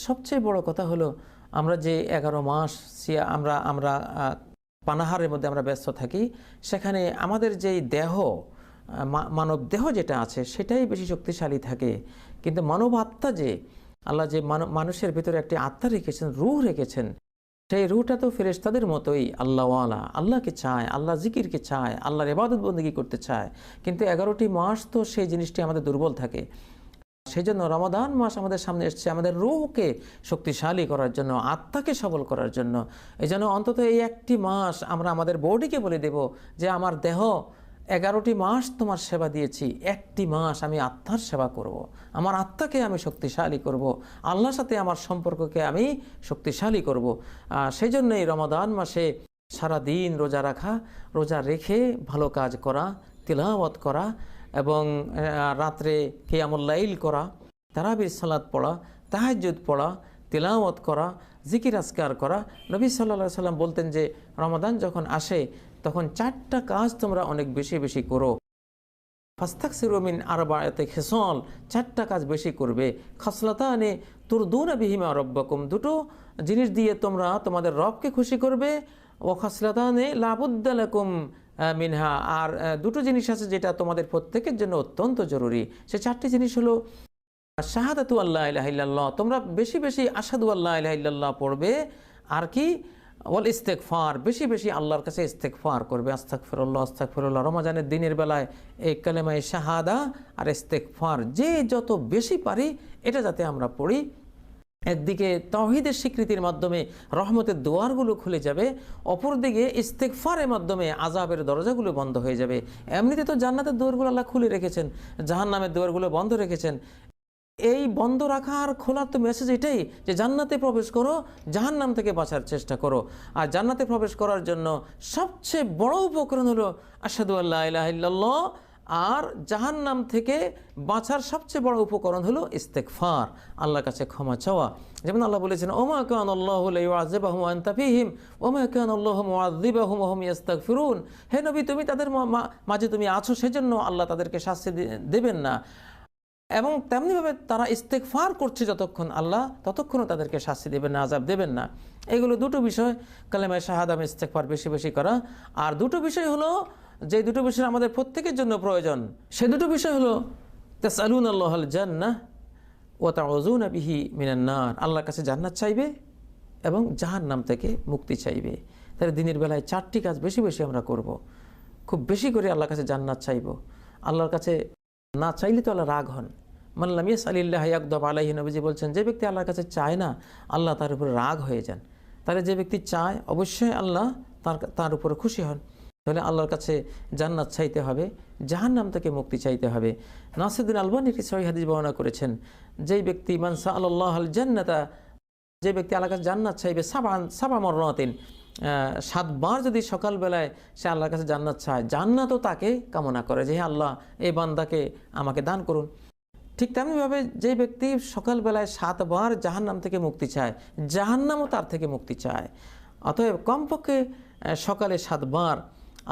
সবচেয়ে বড় কথা হলো আমরা যে 11 মাস আমরা আমরা পানাহারের মধ্যে আমরা ব্যস্ত থাকি, সেখানে আমাদের যেই দেহ, মানব দেহ যেটা আছে সেটাই বেশি শক্তিশালী থাকে। কিন্তু মানব আত্মা যে আল্লাহ যে মানুষের ভিতরে একটি আত্মা রেখেছেন, রূহ রেখেছেন, সেই রূহটা তো ফেরেশতাদের মতোই আল্লাহওয়ালা, আল্লাহকে চায়, আল্লাহ জিকিরকে চায়, আল্লাহর ইবাদত বন্দেগী করতে চায়। কিন্তু 11টি মাস তো সেই জিনিসটি আমাদের দুর্বল থাকে। সেই জন্য রমাদান মাস আমাদের সামনে এসছে আমাদের রূহকে শক্তিশালী করার জন্য, আত্মাকে সবল করার জন্য। এই জন্য অন্তত এই একটি মাস আমরা আমাদের বডিকে বলে দেব যে আমার দেহ 11টি মাস তোমার সেবা দিয়েছি, একটি মাস আমি আত্মার সেবা করব, আমার আত্মাকে আমি শক্তিশালী করব, আল্লাহর সাথে আমার সম্পর্ককে আমি শক্তিশালী করব। সেই জন্যই রমাদান মাসে সারা দিন রোজা রাখা, রোজা রেখে ভালো কাজ করা, তিলাওয়াত করা এবং রাত্রে কিয়ামুল লাইল করা, তারাবির সালাত পড়া, তাহাজ্জুদ পড়া, তিলাওয়াত করা, জিকির আজকার করা। নবী সাল্লাল্লাহু আলাইহি সাল্লাম বলতেন যে রমাদান যখন আসে তখন 4টা কাজ তোমরা অনেক বেশি বেশি করো। ফাস্তাকসিরু মিন আরবাআতি খিসাল, 4টা কাজ বেশি করবে। খাসলাতানি তুরদুনা বিহিমা রাব্বাকুম, দুটো জিনিস দিয়ে তোমরা তোমাদের রবকে খুশি করবে। ও খাসলাতানি লা বুদ্দা লাকুম মিনহা, আর দুটো জিনিস আছে যেটা তোমাদের প্রত্যেকের জন্য অত্যন্ত জরুরি। সে 4টি জিনিস হলো শাহাদাতু আল্লা ইলাহা ইল্লাল্লাহ, তোমরা বেশি বেশি আশহাদু আল্লা ইলাহা ইল্লাল্লাহ পড়বে, আর কি ওয়াল ইস্তেগফার, বেশি বেশি আল্লাহর কাছে ইস্তেগফার করবে, আস্তাগফিরুল্লাহ আস্তাগফিরুল্লাহ। রমজানের দিনের বেলায় এই কালেমায়ে শাহাদা আর ইস্তেগফার যে যত বেশি পারি এটা যাতে আমরা পড়ি। একদিকে তাওহীদের স্বীকৃতির মাধ্যমে রহমতের দুয়ারগুলো খুলে যাবে, অপরদিকে ইস্তেগফারের মাধ্যমে আযাবের দরজাগুলো বন্ধ হয়ে যাবে। এমনিতে তো জান্নাতের দুয়ারগুলো আল্লাহ খুলে রেখেছেন, জাহান্নামের দুয়ারগুলো বন্ধ রেখেছেন। এই বন্ধ রাখার খোলার তো মেসেজ এটাই যে জান্নাতে প্রবেশ করো, জাহান্নাম থেকে বাঁচার চেষ্টা করো। আর জান্নাতে প্রবেশ করার জন্য সবচেয়ে বড় উপকরণ হলো আশহাদু আল্লা ইলাহা ইল্লাল্লাহ, আর জাহান্নাম থেকে বাঁচার সবচেয়ে বড় উপকরণ হলো ইস্তেগফার, আল্লাহর কাছে ক্ষমা চাওয়া। যেমন আল্লাহ বলেছেন ওমা কানাল্লাহু লিয়ুআযিবাহুম ওয়া আনতা ফীহিম ওমা কানাল্লাহু মুআযিবাহুম ওয়া হুম ইস্তাগফিরুন, হে নবী তুমি তাদের মাঝে তুমি আছো, সেজন্য আল্লাহ তাদেরকে শাস্তি দেবেন না। এবং তেমনিভাবে তারা ইস্তেগফার করছে যতক্ষণ, আল্লাহ ততক্ষণও তাদেরকে শাস্তি দেবেন না, আযাব দেবেন না। এগুলো দুটো বিষয়, কালেমায়ে শাহাদা এবং ইস্তেগফার বেশি বেশি করা। আর দুটো বিষয় হলো যে দুটো বিষয় আমাদের প্রত্যেকের জন্য প্রয়োজন, সে দুটো বিষয় হলো তাসআলুনাল্লাহাল জান্নাহ ওয়া তাউযুনা বিহি মিনান নার, আল্লাহর কাছে জান্নাত চাইবে এবং জাহান্নাম থেকে মুক্তি চাইবে। তাহলে দিনের বেলায় 4টি কাজ বেশি বেশি আমরা করব, খুব বেশি করে আল্লাহর কাছে জান্নাত চাইব। আল্লাহর কাছে না চাইলে তো আল্লাহ রাগ হন। মান লাম ইয়াসআলিল্লাহ ইয়াগদাব আলাইহি, নবীজি বলছেন যে ব্যক্তি আল্লাহর কাছে চায় না আল্লাহ তার উপরে রাগ হয়ে যান। তাহলে যে ব্যক্তি চায় অবশ্যই আল্লাহ তার উপরে খুশি হন। তাহলে আল্লাহর কাছে জান্নাত চাইতে হবে, জাহান্নাম থেকে মুক্তি চাইতে হবে। নাসিরুদ্দিন আলবানী একটি সহিহ হাদিস বর্ণনা করেছেন, যেই ব্যক্তি মান সাআলাল্লাহাল জান্নাতা, যে ব্যক্তি আল্লাহর কাছে জান্নাত চাইবে সাবা মাররাতিন, 7 বার যদি সকালবেলায় সে আল্লাহর কাছে জান্নাত চায়, জান্নাতও তাকে কামনা করে যে হে আল্লাহ এই বান্দাকে আমাকে দান করুন। ঠিক তেমনিভাবে যে ব্যক্তি সকালবেলায় 7 বার জাহান্নাম থেকে মুক্তি চায়, জাহান্নামও তার থেকে মুক্তি চায়। অতএব কমপক্ষে সকালে 7 বার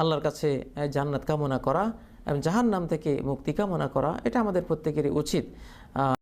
আল্লাহর কাছে জান্নাত কামনা করা এবং জাহান্নাম থেকে মুক্তি কামনা করা, এটা আমাদের প্রত্যেকেরই উচিত।